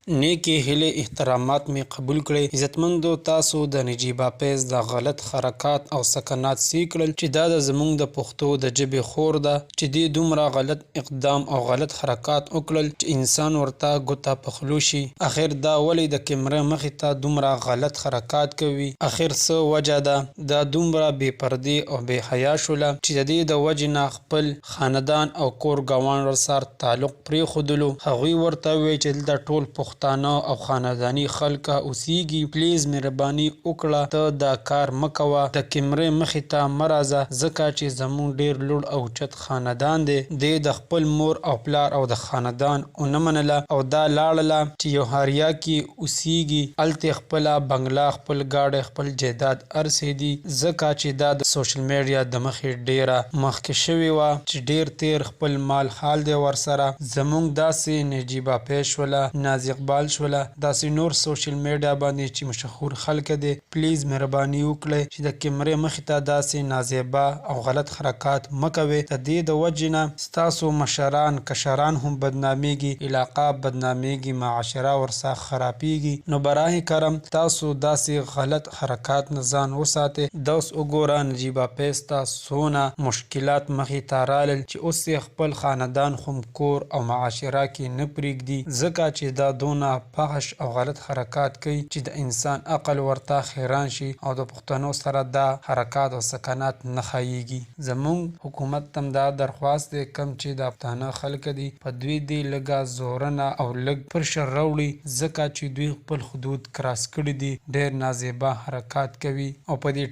نیکی هیلې احترامات می قبول کړئ. عزتمندو تاسو د نجیبه پیز د غلط حرکات او سکنات سی کړل چې دا د زمونږ د پښتو د ژبې خور ده چې دې دومره غلط اقدام او غلط حرکات وکړل چې انسان ورته ګوته پخلو شي. اخر دا ولې د کیمرې مخې ته دومره غلط حرکات کوي؟ اخر څه وجه ده؟ دا دومره بې پردې او بې حیا شوله چې د دې د وجې نه خپل خاندان او کور ګاونډ ورسره تعلق پرېښودلو. هغوی ورته وویل چې دلته ټول پښتانه او خانداني خلک اوسیږي، پلیز مهرباني وکړه ته دا کار مه کوه، د کیمرې مخې ته مه راځه ځکه چې زموږ ډېر لوړ او اوچت خاندان دی. دې د خپل مور او پلار او د خاندان ونه منله او دا لاړله چې یو هاریا کې اوسیږي، هلته خپله بنګله، خپل ګاډی، خپل جایداد هرڅه دي ځکه چې دا د سوشل میډیا د مخې ډیره مخکې شوې وه چې ډیر تیر خپل مال حال دی ورسره. زمونږ داسې نجیبه پیز شوله، ناز اقبال شوله، داسې نور سوشل میډیا باندې چې مشهور خلک دي، پلیز مهرباني وکړئ چې د کیمرې مخې ته داسې نازیبه او غلط حرکات مه کوئ. د دې د وجې نه ستاسو مشران کشران هم بدنامیږي، علاقه بدنامیږي، معاشره ورسره خرابیږي. نو برای کرم تاسو داسې غلط حرکات نه ځان وساتئ. دا اوس وګوره نجیبه پیز ته څونه مشکلات مخې ته رالل چې اوس یې خپل خاندان خو کور او معاشره کې نه پرېږدي ځکه چې دا دونه فحش او غلط حرکات کوي چې د انسان عقل ورته حیران شي او د پښتنو سره دا حرکات او سکنات نه ښاییږي. زمونږ حکومت ته دا درخواست دی کم چې د پښتانه خلک دي په دوی دې لږه زورنه او لږ پرشر راوړي ځکه چې دوی خپل حدود کراس کړي دي، ډېر نازیبه حرکات کوي او په دې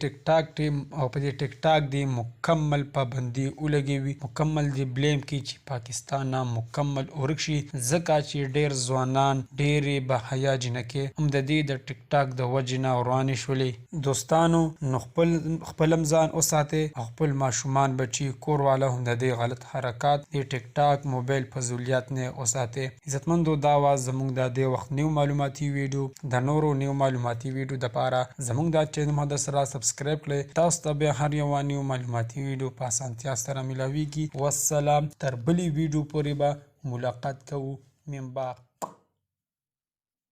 ټیک ټاک دی مکمل پابندي ولګوي، مکمل دی بلیم کی چې پاکستان نه مکمل ورک شي ځکه چې ډیر ځوانان ډیرې بحیا جنکې هم د دې د ټیک ټاک د وجې نه روانې شولې. دوستانو نو خپل ځان وساتئ او خپل ماشومان بچي کور والا هم د دې غلط حرکات د ټیک ټاک موبایل فضولیات نه وساتئ. عزتمندو دا وه زموږ د دې وخت نیو معلوماتي ویډیو. د نورو نیو معلوماتي ویډیو دپاره زموږ دا چینل مده سره سبسکرایب کړئ. تاسو ته بیا هر یو نیو معلوماتي ویډیو په اسانتیا سره ملاویږي. والسلام، تر بلې ویډیو پورې به ملاقات کوو. مین باغ.